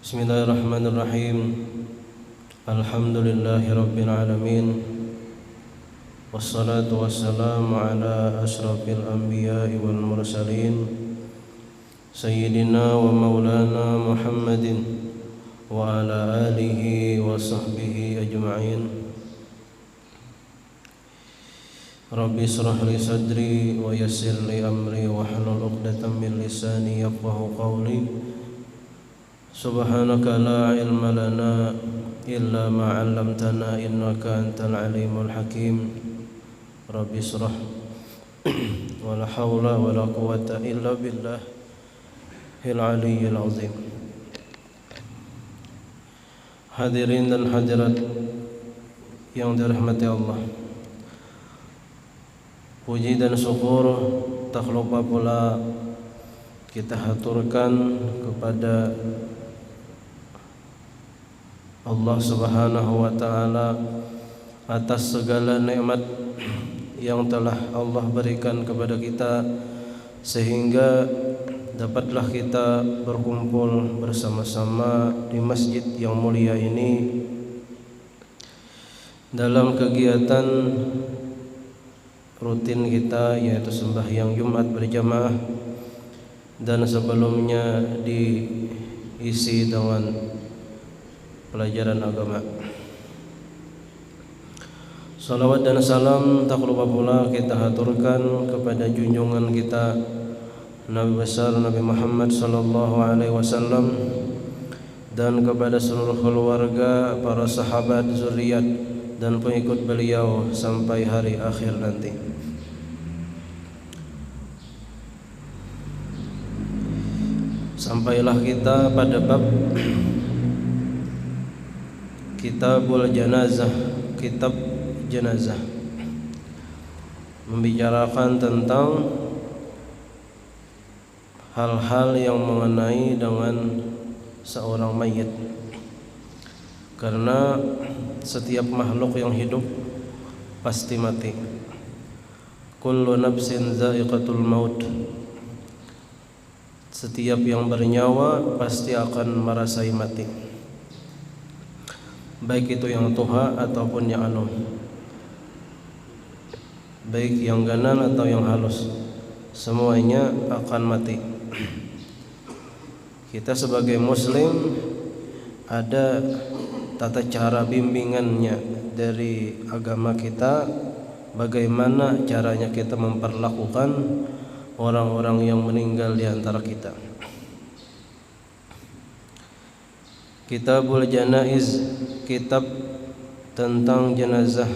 Bismillahirrahmanirrahim. Alhamdulillahi rabbil alamin. Wassalatu wassalamu ala ashrafil anbiya'i wal mursalin Sayyidina wa maulana Muhammadin wa ala alihi wa sahbihi ajma'in. Rabbi israh li sadri wa yassir li amri wa hlul 'uqdatam min lisani yafqahu qawli. Subhanaka la ilma lana illa ma 'allamtana innaka antal alimul hakim. Rabbi israh wa la haula wa la quwwata illa billahil aliyyil azim. Hadirin dan hadirat yang dirahmati Allah, puji dan syukur tak lupa pula kita haturkan kepada Allah Subhanahu wa ta'ala atas segala nikmat yang telah Allah berikan kepada kita, sehingga dapatlah kita berkumpul bersama-sama di masjid yang mulia ini dalam kegiatan rutin kita, yaitu sembahyang Jumat berjamaah, dan sebelumnya diisi dengan pelajaran agama. Salawat dan salam tak lupa pula kita haturkan kepada junjungan kita Nabi besar Nabi Muhammad sallallahu alaihi wasallam, dan kepada seluruh keluarga, para sahabat, zuriat dan pengikut beliau sampai hari akhir nanti. Sampailah kita pada bab Kitabul Janazah, kitab jenazah, membicarakan tentang hal-hal yang mengenai dengan seorang mayit. Karena setiap makhluk yang hidup pasti mati. Kullu nafsin za'iqatul maut. Setiap yang bernyawa pasti akan merasai mati, baik itu yang tuha ataupun yang anu, baik yang ganan atau yang halus, semuanya akan mati. Kita sebagai muslim ada tata cara bimbingannya dari agama kita, bagaimana caranya kita memperlakukan orang-orang yang meninggal di antara kita. Kitabul Janaiz, kitab tentang jenazah.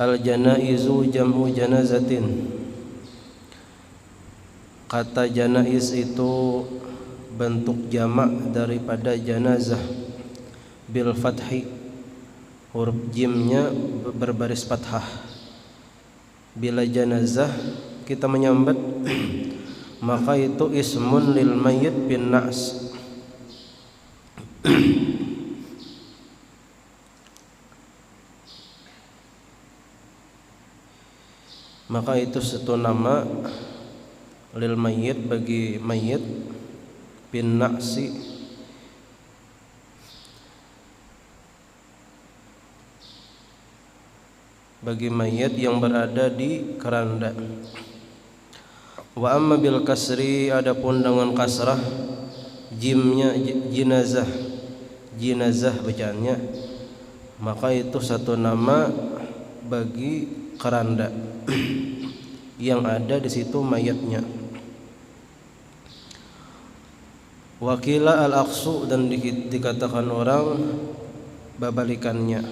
Al-janaizu jam'u janazatin. Kata janaiz itu bentuk jamak daripada janazah, bil fathi, huruf jimnya berbaris fathah. Bila janazah kita menyambat, maka itu ismun lil mayyit bin na's. Maka itu satu nama lil mayyit, bagi mayyit, bin na'si, bagi mayit yang berada di keranda. Wa amma bil kasri, adapun dengan kasrah jimnya jinazah, jinazah bacaannya, maka itu satu nama bagi keranda yang ada di situ mayatnya. Wakila al-aqsu, dan dikatakan orang babalikannya.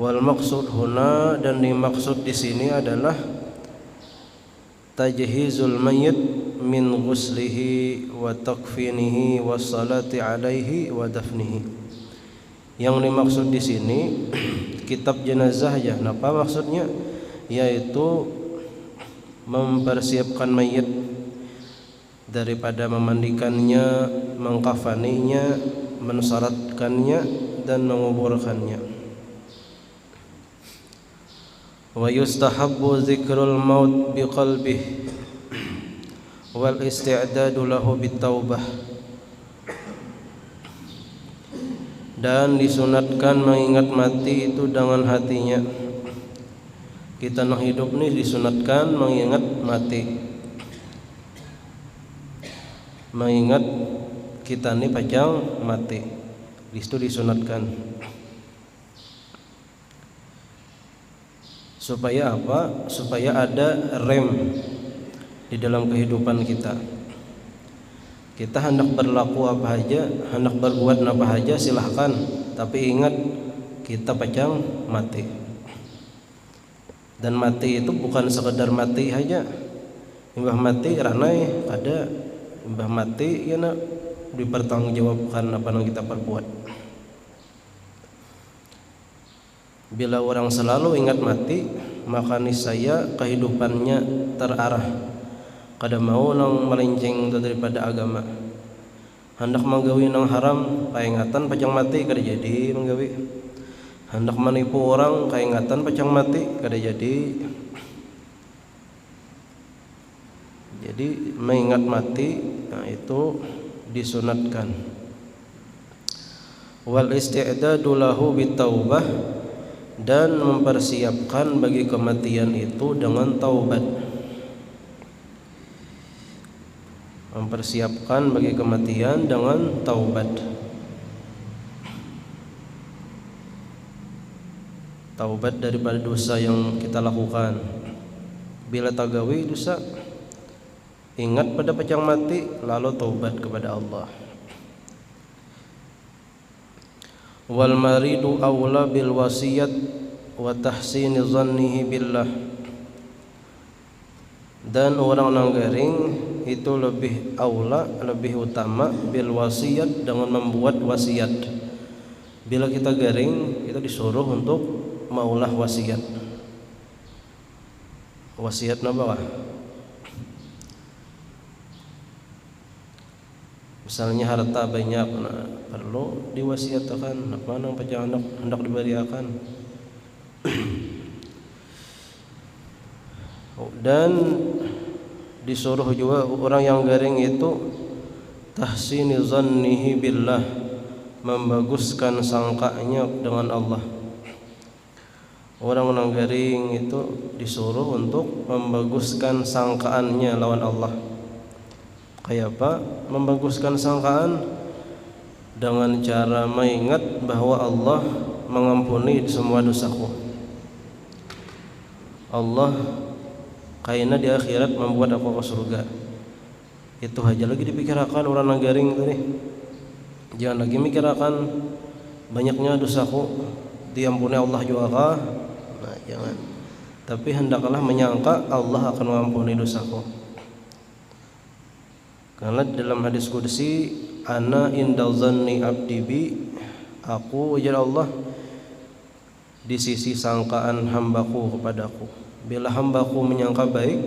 Wal maksud huna, dan dimaksud di sini adalah tajhizul mayyit min ghuslihi wa takfinihi wa salati alaihi wa dafnihi. Yang dimaksud di sini kitab jenazah ya. Apa maksudnya? Yaitu mempersiapkan mayit daripada memandikannya, mengkafaninya, mensalatkannya, dan menguburkannya. Wa yustahabbu dzikrul maut biqalbih wal isti'dadu lahu bitaubah. dan disunatkan mengingat mati itu dengan hatinya. Kita nak hidup nih disunatkan mengingat mati, mengingat kita nih pajang mati, itu disunatkan. Supaya apa? Supaya ada rem di dalam kehidupan kita. Kita hendak berlaku apa aja, hendak berbuat apa aja silahkan, tapi ingat kita pajang mati. Dan mati itu bukan sekedar mati aja. Imbah mati ranai ada, imbah mati ya nak dipertanggungjawabkan apa yang kita perbuat. Bila orang selalu ingat mati, maka niscaya kehidupannya terarah kada mau nang melenceng daripada agama. Hendak menggawi nang haram, kaingatan pajang mati kada jadi menggawi. Hendak menipu orang, kaingatan pajang mati kada jadi. Jadi mengingat mati, nah itu disunatkan. Wal isti'dadu lahu bitaubah, dan mempersiapkan bagi kematian itu dengan taubat. Mempersiapkan bagi kematian dengan taubat. Taubat daripada dosa yang kita lakukan. Bila tagawi dosa, ingat pada pajang mati, lalu taubat kepada Allah. Wal maridu aula bil wasiyat wa tahsini zannihi billah, dan orang yang garing itu lebih aula, lebih utama bil wasiyat, dengan membuat wasiat. Bila kita garing, kita disuruh untuk maulah wasiat. Wasiat napa? Misalnya harta banyak, nah, perlu diwasiatkan apa nang pajang hendak diberiakan. Dan disuruh juga orang yang garing itu tahsini zannihi billah, membaguskan sangkanya dengan Allah. Orang yang garing itu disuruh untuk membaguskan sangkaannya lawan Allah. Kayak apa? Membaguskan sangkaan dengan cara mengingat bahwa Allah mengampuni semua dosaku. Allah kayaknya di akhirat membuat aku ke surga. Itu aja lagi dipikirkan orang yang garing itu nih. Jangan lagi mikirkan banyaknya dosaku diampuni Allah juga kah? Nah, jangan. Tapi hendaklah menyangka Allah akan mengampuni dosaku. Karena dalam hadis qudsi, ana inda zanni abdi bi, aku ujar Allah di sisi sangkaan hambaku kepadaku. Bila hambaku menyangka baik,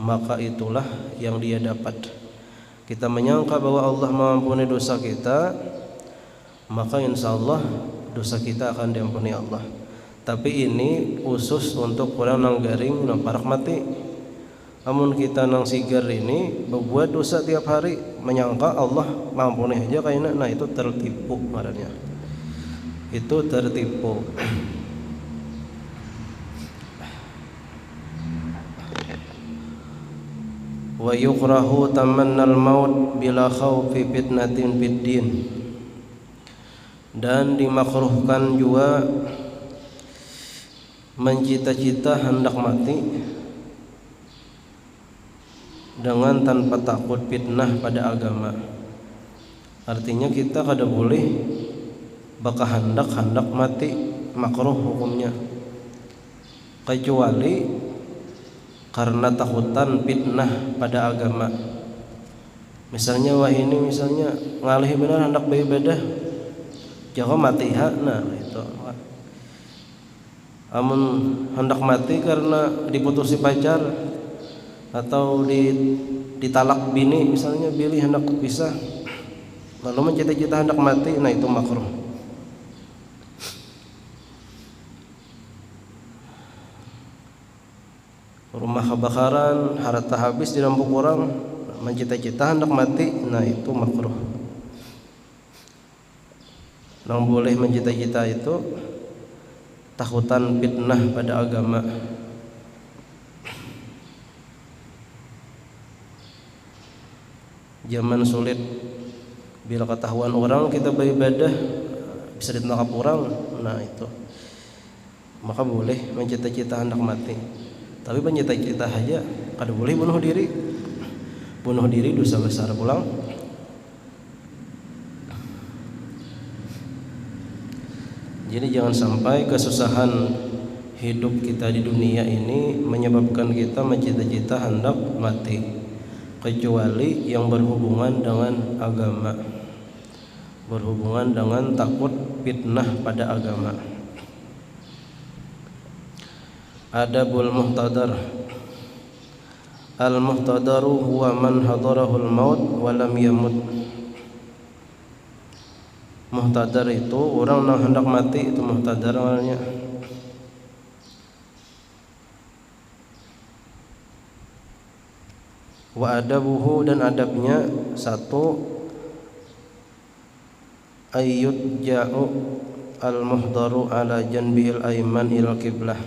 maka itulah yang dia dapat. Kita menyangka bahwa Allah mengampuni dosa kita, maka insya Allah dosa kita akan diampuni Allah. Tapi ini khusus untuk orang yang garing, yang parak mati. Namun kita nang sigar ini berbuat dosa tiap hari, menyangka Allah mengampuni aja kayaknya, nah itu tertipu marahnya. Itu tertipu. Wa yukrahu tamannal maut bila khaufi fitnatin fiddin, dan dimakruhkan juga mencita-cita hendak mati dengan tanpa takut fitnah pada agama. Artinya kita kada boleh bakal hendak mati, makruh hukumnya, kecuali karena takutan fitnah pada agama. Misalnya wah ini misalnya ngalih benar hendak beribadah, jangan mati nah itu. Amun hendak mati karena diputusi pacar atau ditalak bini, misalnya pilih hendak pisah lalu mencita-cita hendak mati, nah itu makruh. Rumah kebakaran, harta habis dirampok orang, mencita-cita hendak mati, nah itu makruh. Nang boleh mencita-cita itu takutan fitnah pada agama. Zaman sulit, bila ketahuan orang kita beribadah bisa ditangkap orang, nah itu maka boleh mencita-cita hendak mati. Tapi mencita-cita aja kada boleh bunuh diri. Bunuh diri dosa besar pulang. Jadi jangan sampai kesusahan hidup kita di dunia ini menyebabkan kita mencita-cita hendak mati, kecuali yang berhubungan dengan agama, berhubungan dengan takut fitnah pada agama. Adabul muhtadar. Al-muhtadaru huwa man hadarahul maut wa lam yamut. Muhtadar itu orang yang hendak mati, itu muhtadar namanya. Wa adabuhu, dan adabnya satu, ayyud ja'u al-muhdaru ala janbihil ayman ila qiblah.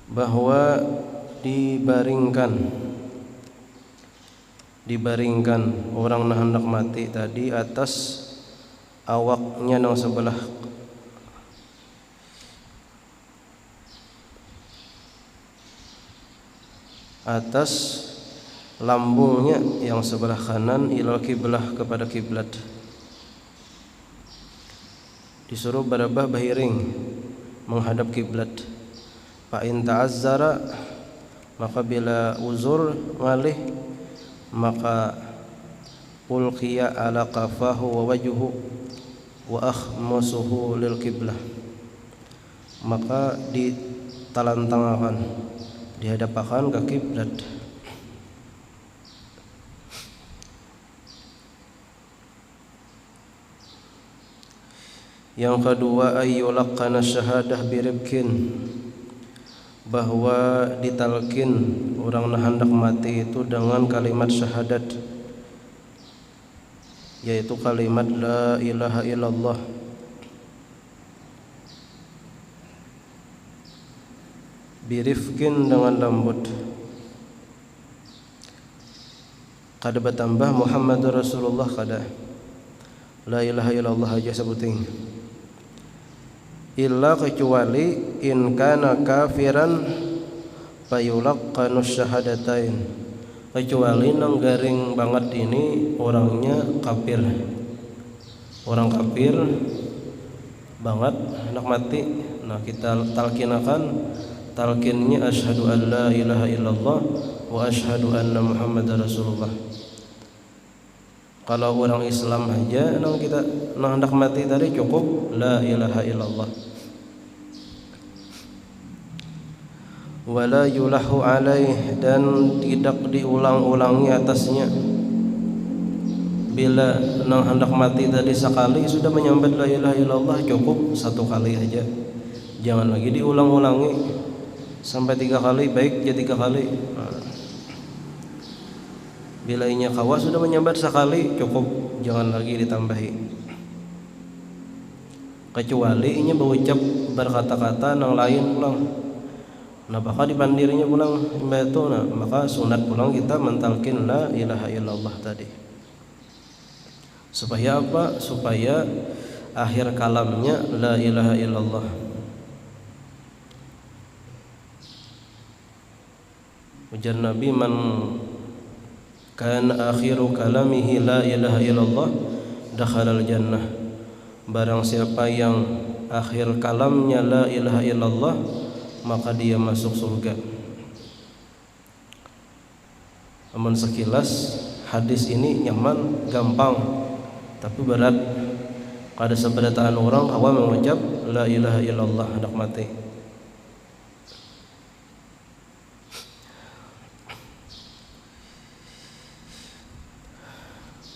Bahwa dibaringkan orang yang hendak mati tadi atas awaknya yang sebelah atas lambungnya yang sebelah kanan ila kiblah, kepada kiblat. Disuruh barabah bahiring menghadap kiblat. Fa in ta'azzara, maka bila uzur ngalih, maka ulqiya ala qafahu wa wajhu wa akhmasuhu lil kiblah, maka ditalantangakan, dihadapakan ke kiblat. Yang kedua, ayyulaqqana syahadah biribkin, bahwa ditalkin orang hendak mati itu dengan kalimat syahadat, yaitu kalimat la ilaha illallah. Birifkin, dengan lembut. Kada bertambah Muhammadur Rasulullah, kada la ilaha illallah aja sebuting. Illa, kecuali in kana kafiran fayulaqqanu syahadatain, kecuali nang garing banget ini orangnya kafir, orang kafir banget hendak mati. Nah, kita talkinakan, talkinnya asyhadu an la ilaha illallah wa asyhadu anna muhammadar rasulullah. Kalau orang Islam aja nang kita nang hendak mati tadi cukup la ilaha illallah. Wala yulahu alaih, dan tidak diulang-ulangi atasnya. Bila nang hendak mati tadi sekali sudah menyambat la ilaha illallah, cukup satu kali aja, jangan lagi diulang-ulangi sampai 3 kali, baik ya 3 kali. Bila inya kawa sudah menyambat sekali, cukup, jangan lagi ditambahi. Kecuali inya berucap berkata-kata nang lain pulang, nah bakal dipandirinya pulang itu, nah maka sunat pulang kita mentalkin la ilaha illallah tadi. Supaya apa? Supaya akhir kalamnya la ilaha illallah. Ujar Nabi, man kana akhiru kalamihi la ilaha illallah dakhalal jannah. Barang siapa yang akhir kalamnya la ilaha illallah, maka dia masuk surga. Amun sekilas hadis ini nyaman, gampang, tapi berat. Kada seberdataan orang hawa mengucap la ilaha illallah hendak mati.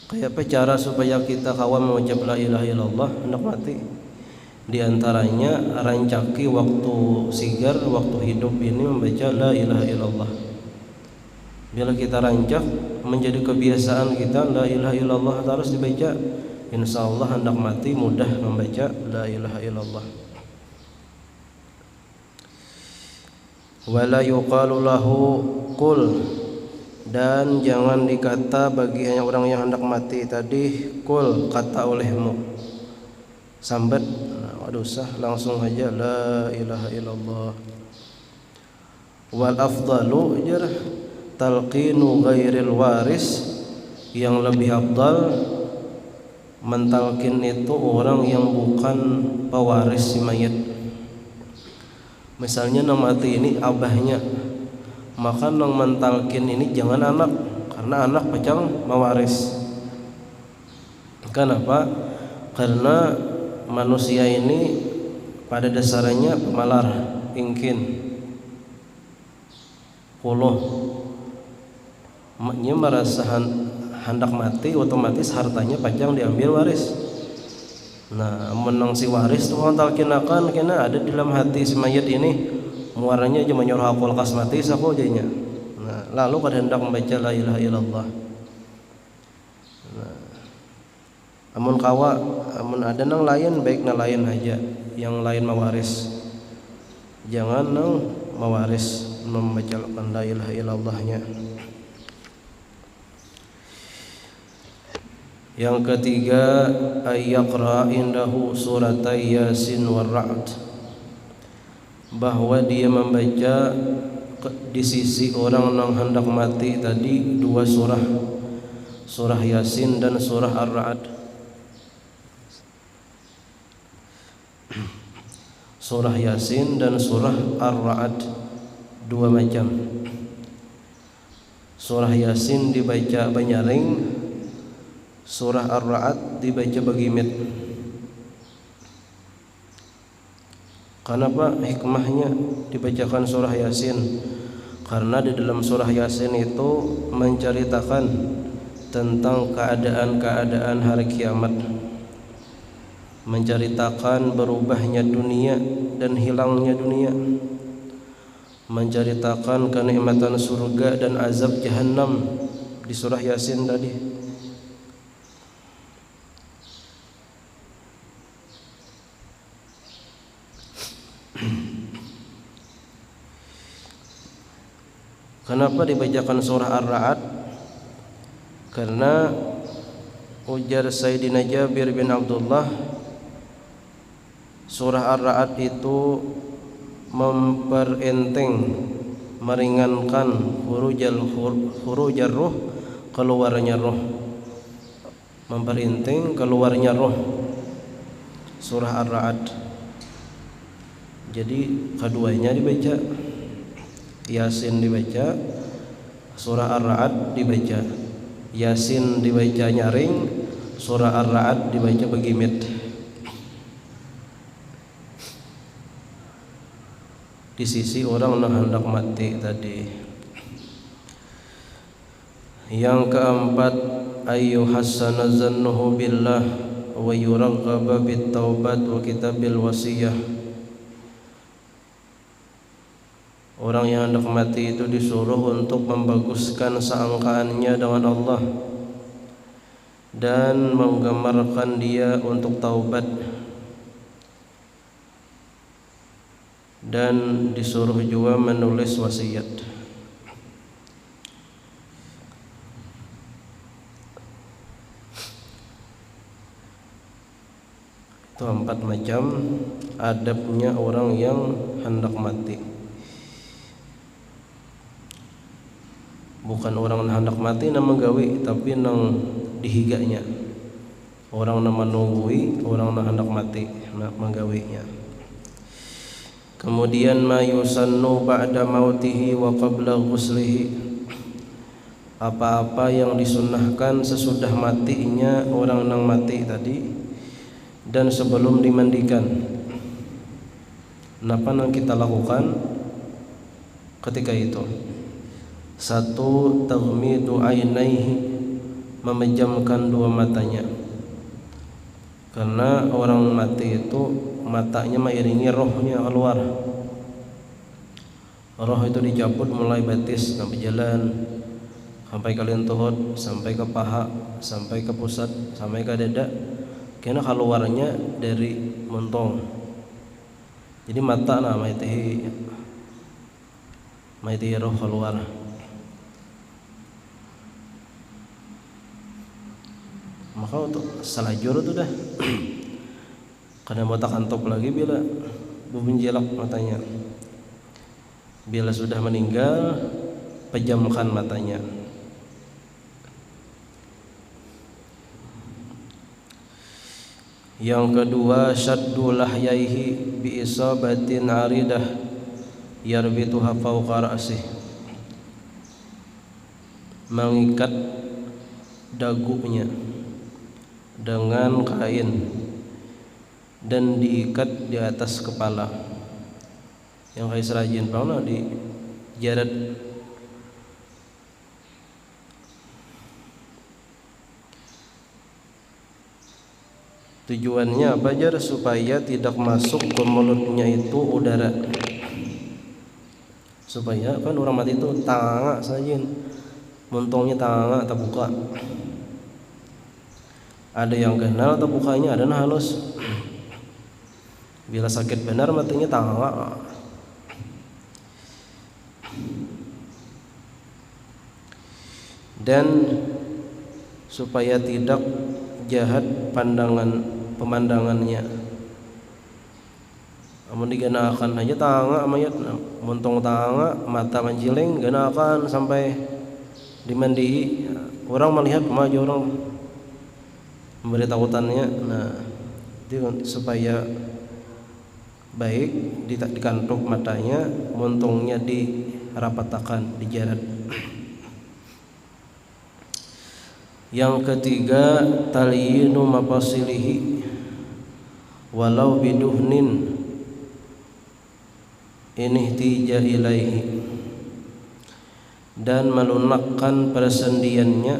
Kayak apa cara supaya kita kawan mengucap la ilaha illallah hendak mati? Di antaranya rancaki waktu sigar, waktu hidup ini membaca la ilaha illallah. Bila kita rancak menjadi kebiasaan kita la ilaha illallah terus dibaca, insyaallah hendak mati mudah membaca la ilaha illallah. Wala yuqalu lahu qul, dan jangan dikata bagi orang yang hendak mati tadi qul, kata olehmu, sambat waduh sah, langsung aja la ilaha illallah. Wal afdalu jar talqinu ghairil waris, yang lebih afdal mentalkin itu orang yang bukan pewaris si mayit. Misalnya nama mati ini abahnya, maka nang mentalkin ini jangan anak, karena anak pacang mewaris. Kenapa? Karena manusia ini pada dasarnya pemalar, ingkin, puluh, maknya merasa hendak mati, otomatis hartanya pacang diambil waris. Nah, menang si waris tuh talkinakan kena ada di dalam hati si mayit ini, muaranya cuma nyuruh hafal kas mati saku jadinya. Nah, lalu pada hendak membaca la ilaha illallah. Nah, amun kawa, amun ada nang lain baik nang lain aja, yang lain mawaris. Jangan nang mawaris membaca la ilaha illallahnya. Yang ketiga, ayyaqra indahu suratai Yasin war Ra'd, bahwa dia membaca di sisi orang yang hendak mati tadi dua surah, surah Yasin dan surah Ar-Ra'd. Surah Yasin dan surah Ar-Ra'd dua macam. Surah Yasin dibaca banyaring, surah Ar-Ra'd dibaca bagimit. Kenapa hikmahnya dibacakan surah Yasin? Karena di dalam surah Yasin itu menceritakan tentang keadaan-keadaan hari kiamat, menceritakan berubahnya dunia dan hilangnya dunia, menceritakan kenikmatan surga dan azab jahannam di surah Yasin tadi. Kenapa dibacakan surah Ar-Ra'd? Karena ujar Sayyidina Jabir bin Abdullah, surah Ar-Ra'd itu memperenteng, meringankan khurujar ruh, keluarnya roh, memperenteng keluarnya roh, surah Ar-Ra'd. Jadi keduanya dibaca, Yasin dibaca, surah Ar-Ra'd dibaca. Yasin dibaca nyaring, surah Ar-Ra'd dibaca begimit. Di sisi orang yang hendak mati tadi. Yang keempat, ayyuhassana zannuhu billah wa yuraghaba bit taubat wa kitabil wasiyah. Orang yang hendak mati itu disuruh untuk membaguskan sangkaannya dengan Allah dan menggemarkan dia untuk taubat, dan disuruh juga menulis wasiat. Itu 4 macam adabnya orang yang hendak mati. Bukan orang yang hendak mati nama gawi, tapi nang dihiganya. Orang nama nunggui, orang yang hendak mati nak menggawinya. Kemudian ma yusannu ba'da mautihi wa qabla ghuslihi, apa-apa yang disunnahkan sesudah matinya orang yang mati tadi dan sebelum dimandikan. Apa yang kita lakukan ketika itu? 1. Taghmidu ainaihi, memejamkan 2 matanya. Karena orang mati itu matanya mengiringi rohnya keluar. Roh itu dicabut mulai batis sampai jalan, sampai ke lintuhut, sampai ke paha, sampai ke pusat, sampai ke dada, kena keluarnya dari montong. Jadi mata na maitihi roh keluar. Maka untuk salajur itu dah karena mata kantok lagi bila bubunjelak matanya. Bila sudah meninggal, pejamkan matanya. Yang kedua, syaddu lahyaihi bi isabatin aridah yarbituha fawqa ra'sih. Mengikat dagunya dengan kain dan diikat di atas kepala. Yang kayak serajin pernah di jarat. Tujuannya apa jar? Supaya tidak masuk ke mulutnya itu udara. Supaya kan orang mati itu tanga saja, montongnya tanga terbuka. Ada yang kenal terbukanya, ada yang halus. Bila sakit benar matinya tanga. Dan supaya tidak jahat pemandangannya. Amun diganakan aja tanga mayat, montong tanga, mata menjiling, ganakan sampai dimandi. Orang melihat maju orang memberi takutannya. Nah, itu supaya baik dikantuk matanya, montongnya dirapatakan, dijarat. Yang ketiga, talyinu mafasilihi walau biduhnin inihtija ilaihi, dan melunakkan persendiannya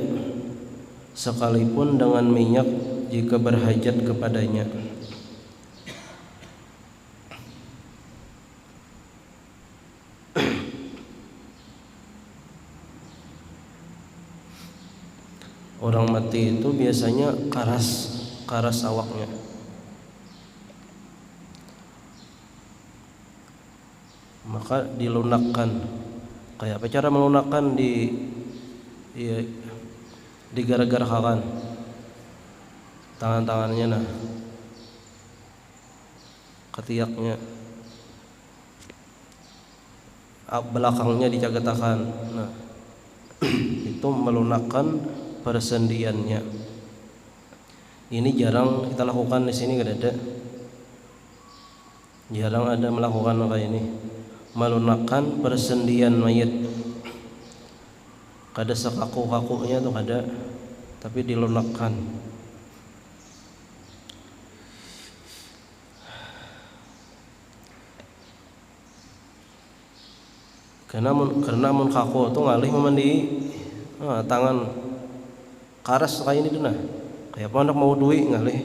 sekalipun dengan minyak jika berhajat kepadanya. Orang mati itu biasanya karas awaknya. Maka dilunakkan. Kayak apa cara melunakkan? Digar-garhakan tangan-tangannya, nah ketiaknya, belakangnya dicagatakan. Nah itu melunakkan persendiannya. Ini jarang kita lakukan di sini, gak ada. Jarang ada melakukan kayak ini, melunakkan persendian mayat. Kada sekaku-kakunya tuh kada, tapi dilunakkan. Karena mun kaku tuh ngalih memandi tangan karas kayak ini tuh, nah kayak apa anak mau duit ngalih.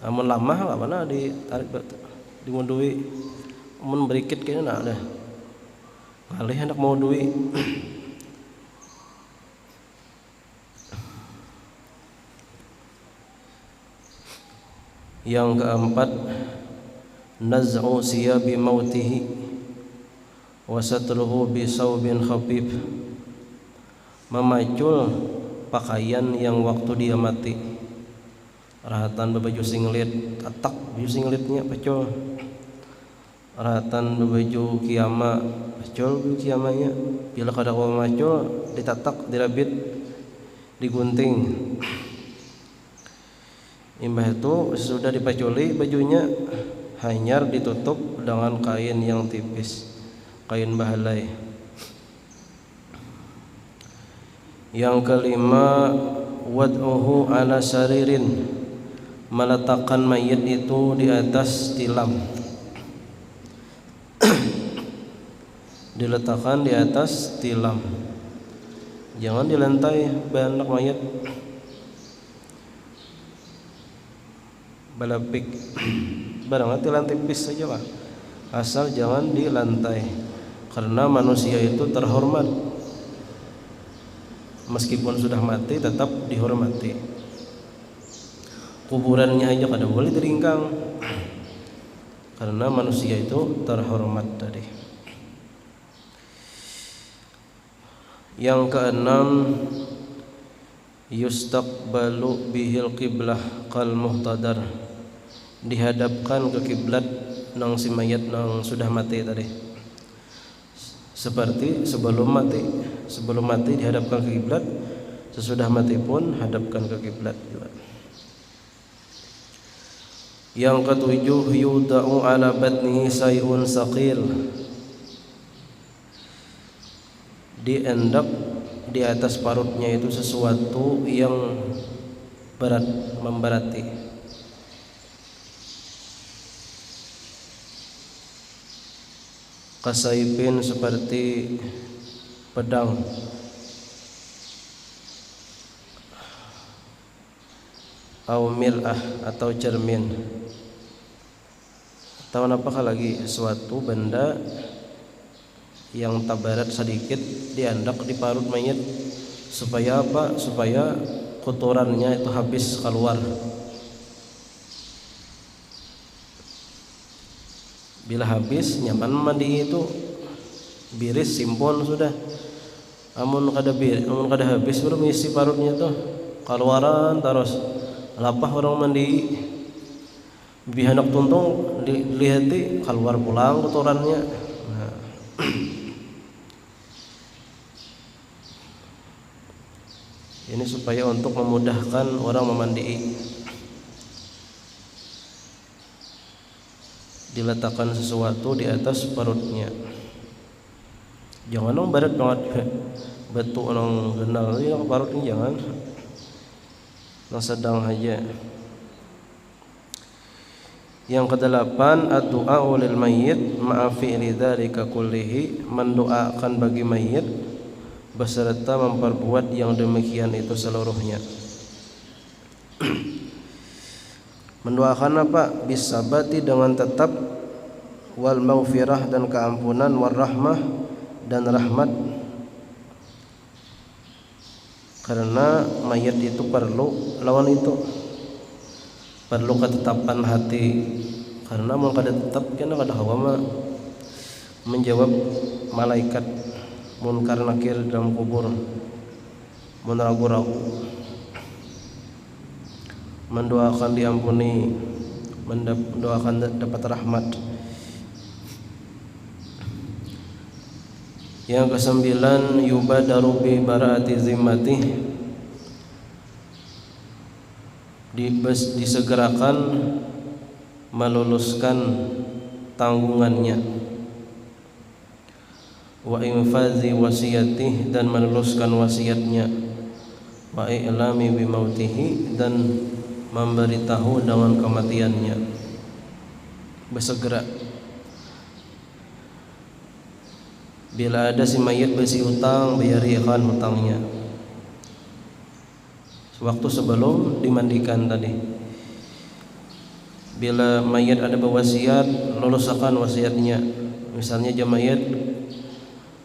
Amun lama nggak mana ditarik di mau duit, amun berikit kayaknya nah dah ngalih anak mau duit. Yang keempat, naz'u siyabi mautihi wa satruhu bi saubin khafif, memacul pakaian yang waktu dia mati. Rahatan bebaju singlet, tatak baju singlitnya pacul. Rahatan bebaju kiama, pacul baju kiamanya. Bila kada kau macul, ditatak, dirabit, digunting. Imbah itu sudah dipaculi bajunya, hanyar ditutup dengan kain yang tipis, kain bahalai. Yang kelima, wad'uhu ala saririn, meletakkan mayit itu di atas tilam. Diletakkan di atas tilam, jangan di lantai banyak mayat. Balapik barang di lantai tipis saja lah, asal jangan di lantai, karena manusia itu terhormat. meskipun sudah mati tetap dihormati. Kuburannya aja kada boleh diringkang karena manusia itu terhormat tadi. Yang keenam, yustaqbalu bihil qiblah kal muhtadar, dihadapkan ke kiblat nang si mayat nang sudah mati tadi, seperti sebelum mati dihadapkan ke kiblat, sesudah mati pun hadapkan ke kiblat juga. Yang ketujuh, yuda'u ala batnihi say'un saqil, diendak di atas parutnya itu sesuatu yang berat, memberati. Kasaipin, seperti pedang, au mir'ah atau cermin, atau apakah lagi suatu benda yang tabarat sedikit diandak di parut mayat, supaya apa? Supaya kotorannya itu habis keluar. Bila habis nyaman mandi itu biris simpon sudah. Amun kada habis baru mengisi parutnya tuh keluaran terus. Lapah orang mandi bihanak tuntung dilihat keluar pulang kotorannya. Nah. Ini supaya untuk memudahkan orang memandi. Diletakkan sesuatu di atas parutnya. Jangan dong barat banget batu orang genal ini parutnya, jangan. Yang sedang aja. Yang kedelapan, ad-du'a lil mayyit ma'a fi'li dzalika kullihi, mendoakan bagi mayit beserta memperbuat yang demikian itu seluruhnya. Mendoakan apa? Bisabati, dengan tetap, wal maghfirah, dan keampunan, wal rahmah, dan rahmat. Karena mayat itu perlu lawan itu, perlu ketetapan hati. Karena mau kada tetap kena kada hawa menjawab malaikat munkar nakir dalam kubur, mun ragu-ragu. Mendoakan diampuni, mendoakan dapat rahmat. Yang kesembilan, yubadaru bi bara'ati zimmati, disegerakan meluluskan tanggungannya, wa infazi wasiyatih, dan meluluskan wasiatnya, wa i'lami bi mautihi, dan memberitahu dengan kematiannya. Bersegera. Bila ada si mayat besi hutang, bayarikan hutangnya waktu sebelum dimandikan tadi. Bila mayat ada berwasiat, luluskan wasiatnya. Misalnya jam mayat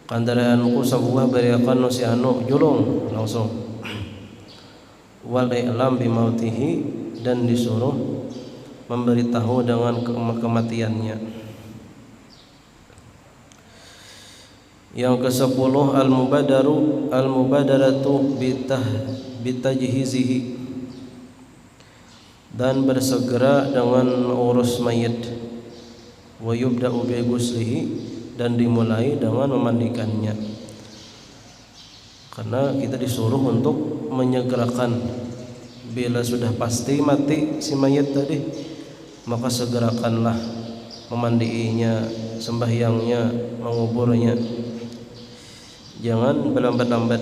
kandaraanku sabuah beriakan si anu julung langsung. Wal i'lam bi mautihi, dan disuruh memberitahu dengan kematiannya. Yang ke-10, al-mubadaratu bitajhizihi, dan bersegera dengan urus mayit, wa yubda'u bi ghuslihi, dan dimulai dengan memandikannya. Karena kita disuruh untuk menyegerakan. Bila sudah pasti mati si mayit tadi, maka segerakanlah memandiinya, sembahyangnya, menguburnya. Jangan berlambat-lambat.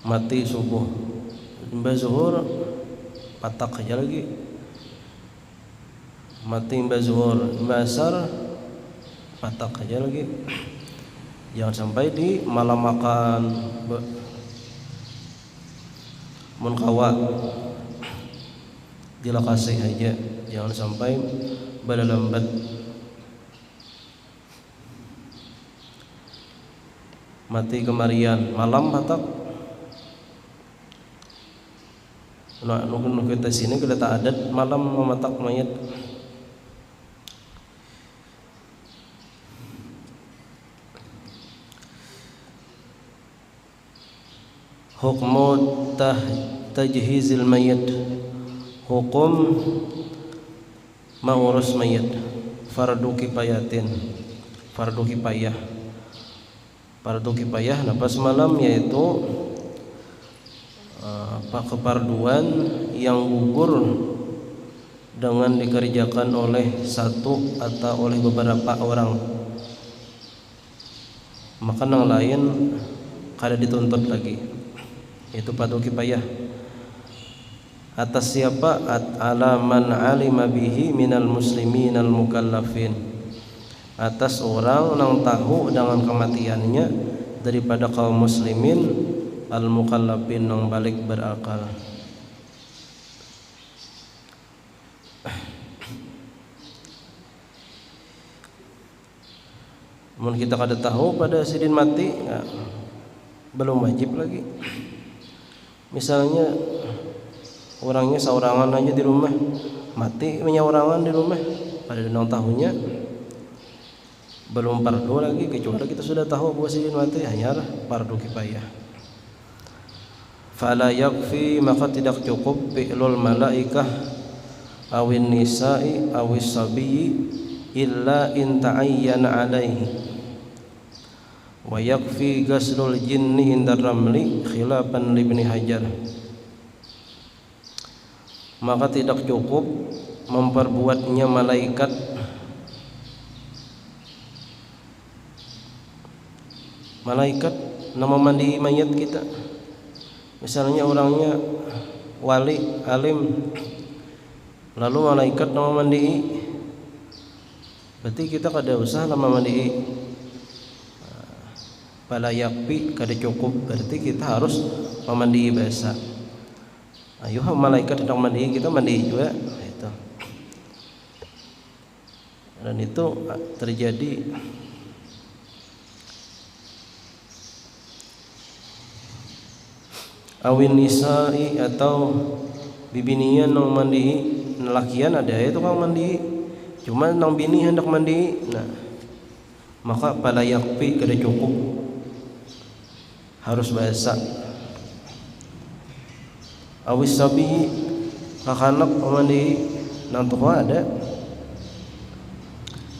Mati subuh, mbak zuhur patak aja lagi. Mati mbak zuhur, mbak asar patak aja lagi. Jangan sampai di malam makan mun kawa dilakasi aja, jangan sampai balalambat. Mati kemarian malam batak. Nah, nu kita sini kita tak adat malam mematak mayat. Hukmu tajhizil mayit, hukum mengurus mayit, fardu kifayatin, fardu kifayah. Fardu kifayah nafas malam yaitu kefarduan yang gugur dengan dikerjakan oleh satu atau oleh beberapa orang, maka yang lain kada dituntut lagi. Itu fardu kifayah. Atas siapa? Ala man alima bihi minal muslimin al mukallafin, atas orang yang tahu dengan kematiannya daripada kaum muslimin al mukallafin yang balik berakal. Mun kita kada tahu pada sidin mati ya, belum wajib lagi. Misalnya orangnya seorangan aja di rumah, mati menyaorangan di rumah, pada nang tahunya belum fardu lagi, kecuali kita sudah tahu bahwa sidin mati hanyalah fardu kifayah. Fala yakfi, maka tidak cukup fi'lul malaikah awin nisa'i awis sabiyyi illa in ta'ayyana alaihi, wa yakfi ghaslul jinni indar ramli khilafan li Ibnu Hajar. Maka tidak cukup memperbuatnya malaikat nama mandi mayat kita. Misalnya orangnya wali alim, lalu malaikat nama mandi, berarti kita kada usah nama mandi. Fala yakfi, kada cukup, berarti kita harus memandi biasa. Ayo malaikat sedang mandi, kita mandi juga itu. Dan itu terjadi awin nisa'i atau bibinian nang mandi, lakian ada itu kang mandi, cuma nang bini hendak mandi. Nah, maka fala yakfi, kada cukup, harus bahasa. Awis sabi, kakanak mandi nang tua ada,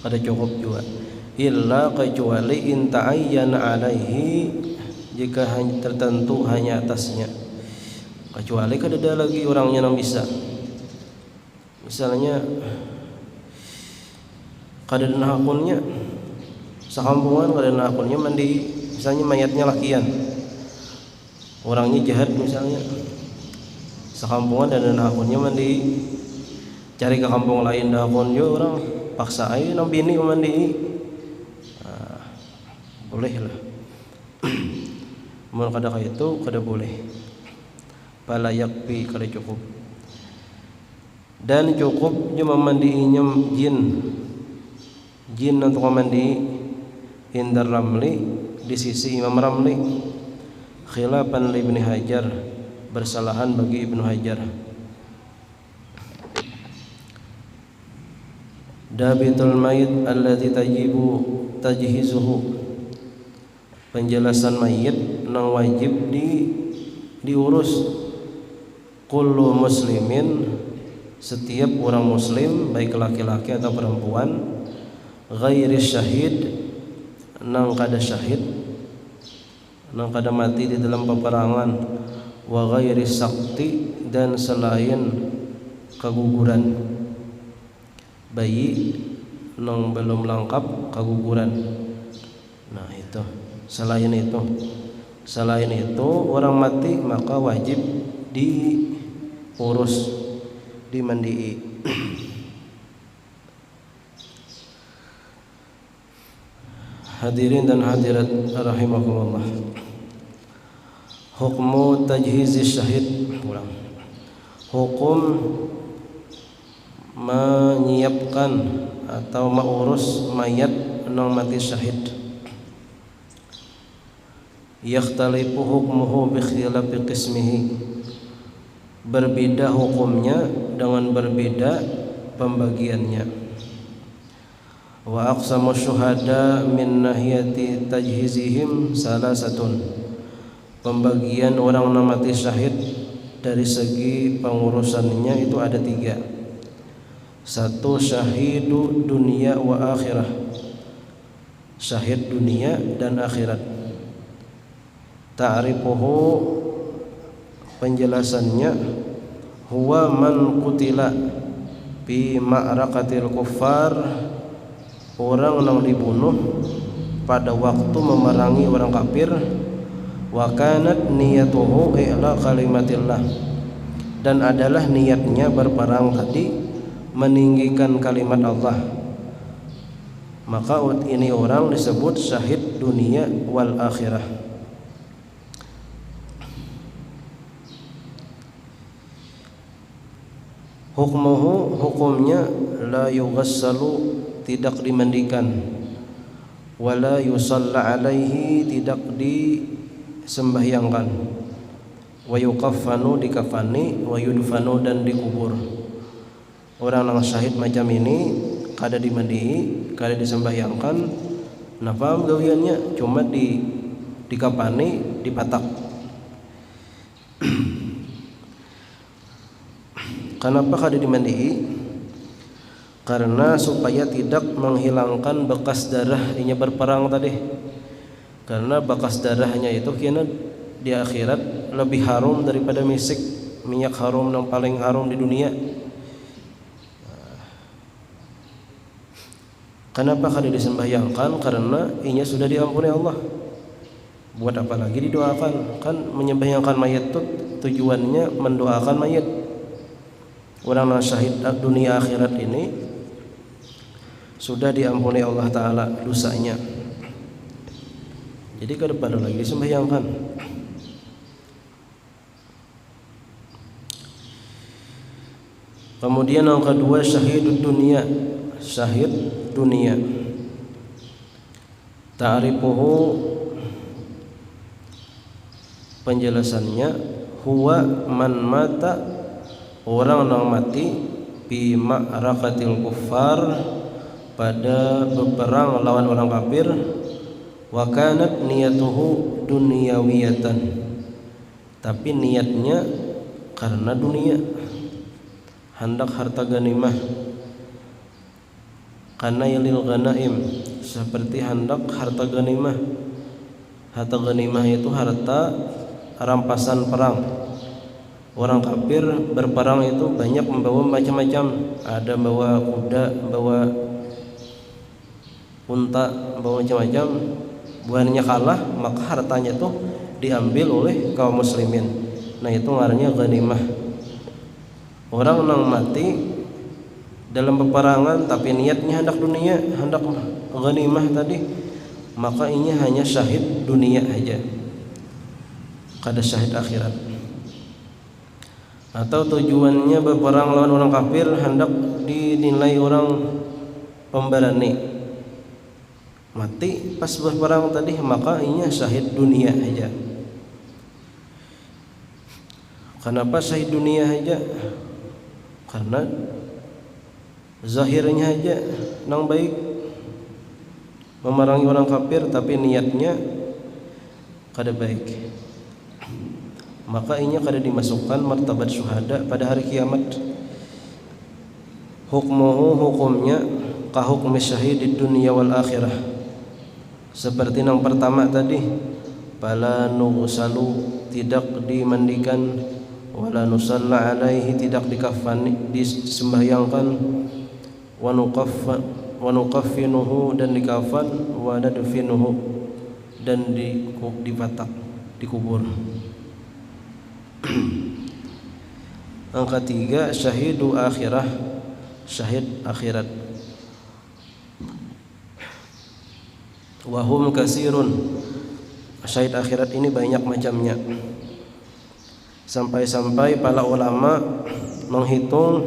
kada cukup juga. Illa kecuali in ta'ayyana alaihi, jika hanya tertentu hanya atasnya, kecuali kada ada lagi orangnya yang bisa. Misalnya kada ada hakunnya, sekampungan kada ada hakunnya mandi, misalnya mayatnya lakian, orangnya jahat misalnya, sekampungan dan hakunnya mandi, cari ke kampung lain dah hakun jo orang paksa aja nang bini mandi. Nah, boleh lah. Mun kada kaya itu kada boleh. Fala yakfi, kada cukup. Dan cukup cuma mandinya jin untuk mandi indar ramli, di sisi Imam Ramli, khilafan li Ibnu Hajar, bersalahan bagi Ibnu Hajar. Dabitul mayit alladzi tajibu tajhizuhu, penjelasan mayit nang wajib diurus. Kullu muslimin, setiap orang muslim baik laki-laki atau perempuan, ghairi syahid, nang kada syahid, nang kada mati di dalam peperangan, wa ghairi sakti, dan selain keguguran, bayi nang belum lengkap keguguran. Nah itu, selain itu orang mati maka wajib diurus, dimandii. Hadirin dan hadirat rahimakumullah. Hukmu tajhizi syahid, hukum menyiapkan atau mengurus mayat nang mati syahid. Yakhtalifu hukmuhu bi ikhtilafi qismihi, berbeda hukumnya dengan berbeda pembagiannya. Wa aqsamu syuhada min nahiyati tajhizihim salasatun, pembagian orang yang mati syahid dari segi pengurusannya itu ada 3. Satu, syahidu dunia wa akhirah, syahid dunia dan akhirat. Ta'rifuhu, penjelasannya, huwa man qutila fi ma'rakatil kuffar, orang yang dibunuh pada waktu memerangi orang kafir. Wa kanat niyatuhu i'la kalimatillah, dan adalah niatnya berperang tadi meninggikan kalimat Allah, maka ini orang disebut syahid dunia wal akhirah. Hukmuhu, hukumnya, la yughassalu, tidak dimandikan, wala yusalla alaihi, tidak disembahyangkan, wa yukaffanu, dikafani, wa yudfanu, dan dikubur. Orang yang syahid macam ini kada dimandihi, kada disembahyangkan, napa gawiannya cuma dikafani, dipatak. Kenapa kada dimandihi? Karena supaya tidak menghilangkan bekas darahnya berperang tadi. Karena bekas darahnya itu kena di akhirat lebih harum daripada misik, minyak harum yang paling harum di dunia. Kenapa kada disembahyangkan? Karena inya sudah diampuni Allah. Buat apa lagi didoakan? Kan menyembahyangkan mayat itu tujuannya mendoakan mayat. Orang yang syahid dunia akhirat ini sudah diampuni Allah Ta'ala dosanya, jadi ke depan lagi disembahyangkan. Kemudian yang kedua, syahid dunia, syahid dunia. Ta'rifuhu, penjelasannya, huwa man mata, orang yang mati bi ma'rakatil kuffar, pada berperang lawan orang kafir. Wa kanat niyatuhu dunyawiyatan, tapi niatnya karena dunia, hendak harta ganimah. Karena yalil ghanaim, seperti hendak harta ganimah. Harta ganimah itu harta rampasan perang. Orang kafir berperang itu banyak membawa macam-macam, ada bawa kuda, bawa unta, bawa macam-macam. Bukannya kalah, maka hartanya itu diambil oleh kaum muslimin. Nah, itu ngarannya ghanimah. Orang yang mati dalam peperangan tapi niatnya hendak dunia, hendak ghanimah tadi, maka ini hanya syahid dunia aja, kada syahid akhirat. Atau tujuannya berperang lawan orang kafir, hendak dinilai orang pemberani, mati pas berperang tadi, maka ini syahid dunia aja. Kenapa syahid dunia aja? Karena zahirnya aja nang baik, memerangi orang kafir tapi niatnya kada baik, maka inya kada dimasukkan martabat syuhada pada hari kiamat. Hukmuhu, hukumnya, ka hukmi syahid di dunia wal akhirah, seperti yang pertama tadi, fala nughsalu, tidak dimandikan, wala nusalla alaihi, tidak dikafani, disembahyangkan, wa nukaffinuhu, dan dikafan, wa nadfinuhu, dan dipatak, dikubur. Yang ketiga, syahidu akhirah, syahid akhirat. Wahum kasirun, syahid akhirat ini banyak macamnya. Sampai-sampai para ulama menghitung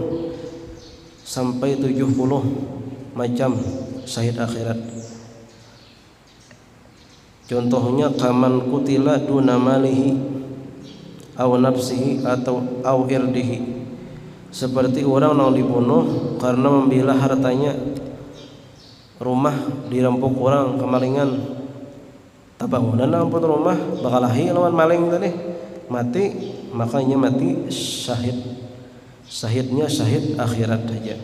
sampai 70 macam syahid akhirat. Contohnya kaman kutila duna malihi aw nafsihi atau aw irdihi, seperti orang yang dibunuh karena membela hartanya. Rumah dirampok orang kemalingan, tabangunan rampok rumah bakal lahi lawan maling tadi, mati, makanya mati syahid. Syahidnya syahid akhirat saja.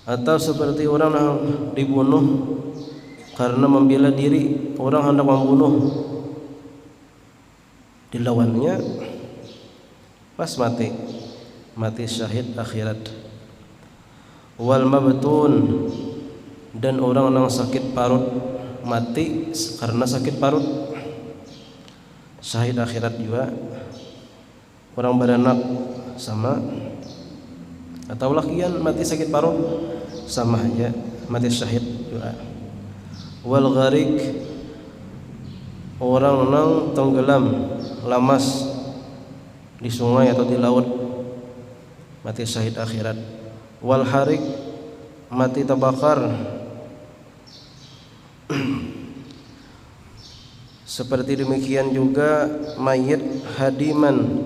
Atau seperti orang yang dibunuh karena membela diri, orang hendak membunuh dilawannya, pas mati syahid akhirat. Wal mabtun, dan orang yang sakit parut mati karena sakit parut, syahid akhirat juga. Orang beranak sama, atau lakian mati sakit parut sama aja, mati syahid juga. Wal gharik, orang yang tenggelam lamas di sungai atau di laut, mati syahid akhirat. Wal harik, mati terbakar. Seperti demikian juga mayit hadiman,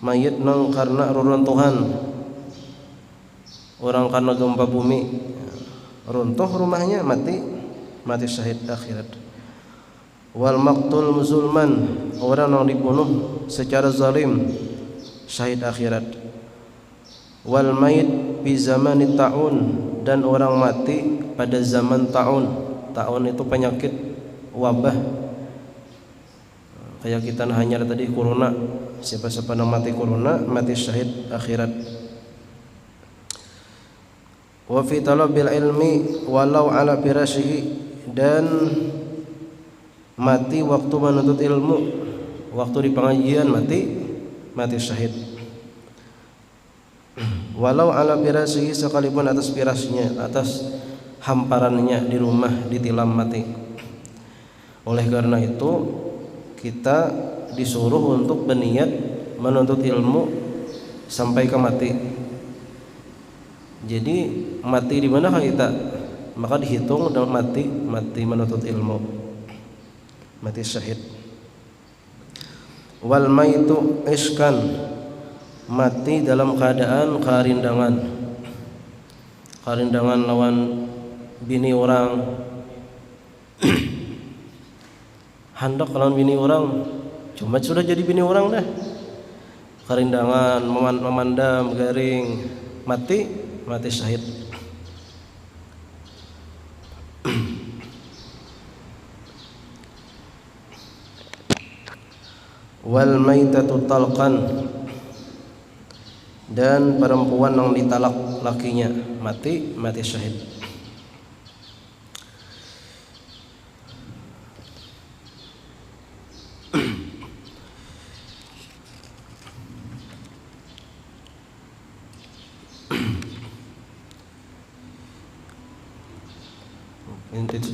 mayit nang karena reruntuhan, orang karena gempa bumi runtuh rumahnya, mati syahid akhirat. Wal maqtul zulman, orang yang dibunuh secara zalim, syahid akhirat. Wal mayit bi zamani ta'un, dan orang mati pada zaman ta'un. Ta'un itu penyakit wabah, kayak kita hanya tadi corona. Siapa-siapa yang mati corona mati syahid akhirat. Wa fi talabil ilmi walau ala firashihi, dan mati waktu menuntut ilmu, waktu di pengajian mati syahid. Walau ala firashihi, sekalipun atas firasnya, atas hamparannya di rumah ditilam mati. Oleh karena itu kita disuruh untuk berniat menuntut ilmu sampai ke mati. Jadi mati di manakah kita? Maka dihitung dan mati menuntut ilmu, mati syahid. Wal maitu iskan, mati dalam keadaan karindangan lawan bini orang. Hendak lawan bini orang, cuma sudah jadi bini orang dah, karindangan memandam garing, mati syahid. Wal maitatu talqan, dan perempuan yang ditalak lakinya mati syahid.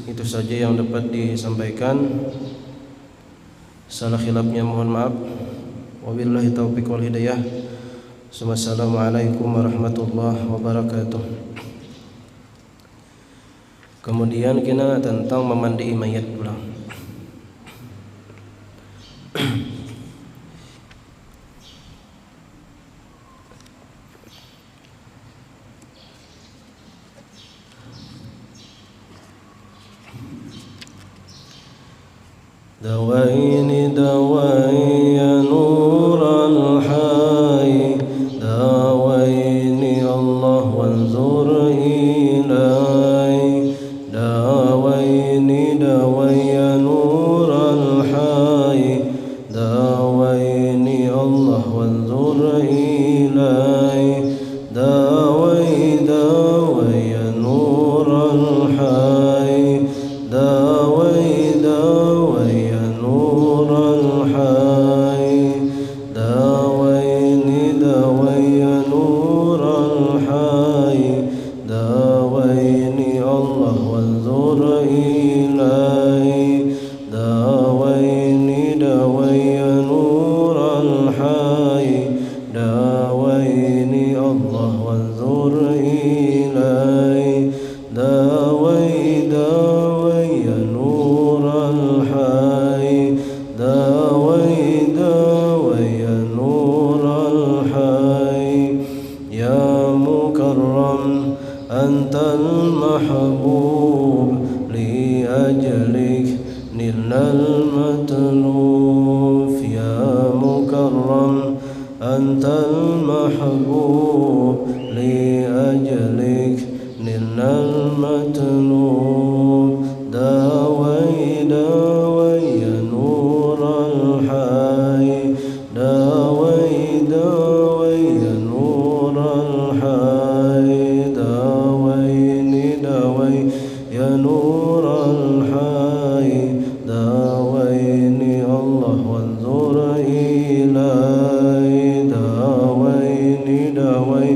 Itu saja yang dapat disampaikan. Salah khilafnya mohon maaf. Wabillahi taufiq wal hidayah. Assalamualaikum warahmatullahi wabarakatuh. Kemudian kita tentang memandai mayat pula. Dawaini dawai ya nural hayy, dawaini Allah wanzur ilai, dawaini dawai ya nural hayy, dawaini Allah wanzur ilai, dawai ya nural hayy, dawai ya نور الحي المكرم أنت المحبوب لأجلك نلنا المطلوب داوي داوي يا نور الحي داوي داوي يا نور الحي داويني داوي يا نور الحي داويني الله وانظر إلي داويني داوي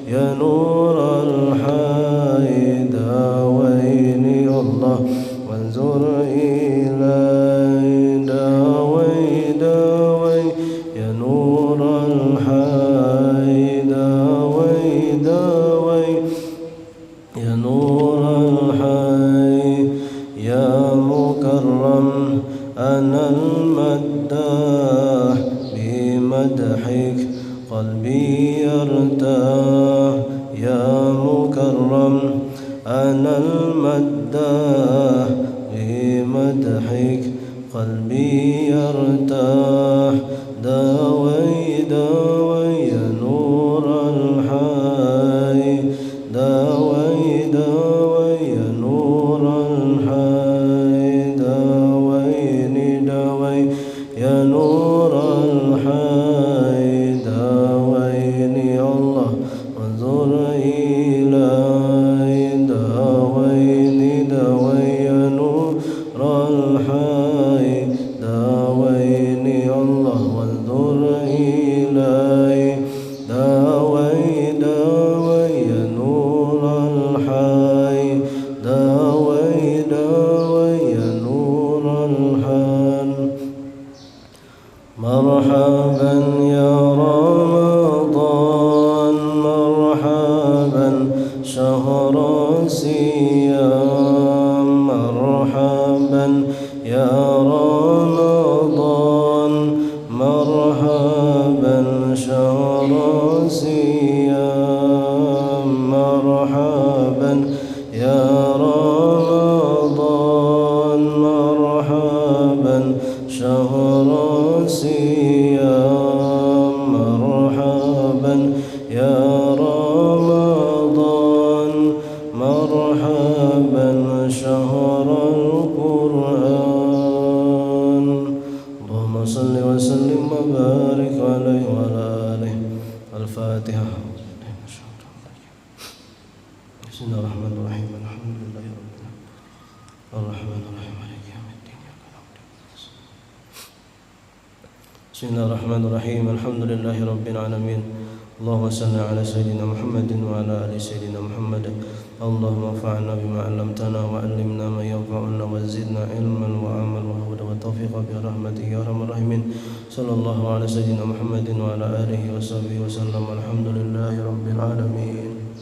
يا نور الحي داويني الله وانظر إلي داوي داوي يا نور الحي داوي داوي يا نور الحي يا مكرم أنا المداح بمدحك قلبي يرتاح يا مكرم أنا المداح بمدحك قلبي يرتاح داوي داوي يا نور الحي داوي داوي يا نور الحي داويني داوي يا نور الحي داويني الله وانظر إلي داويني داوي يا نور الحي داويني الله وانظر إلي داوي داوي يا نور الحي داوي داوي يا نور الحي مرحبا يا رمضان مرحبا شهر الصيام مرحبا يا رمضان مرحبا شهر الصيام مرحبا يا رمضان مرحبا شهر الصيام مرحبا يا رمضان مرحبا شهر القرآن اللهم صل وسلم وبارك عليه وعلى آله الفاتحة بسم الله الرحمن الرحيم الحمد لله رب العالمين الرحمن الرحيم مالك يوم الدين بسم الله الرحمن الرحيم الحمد لله رب العالمين اللهم صل على سيدنا محمد وعلى آل سيدنا محمد اللهم انفعنا بما علمتنا وعلمنا ما ينفعنا وزدنا علما وعملا وهدى وتوفيقا برحمتك يا ارحم الراحمين صلى الله على سيدنا محمد وعلى آله وصحبه وسلم الحمد لله رب العالمين.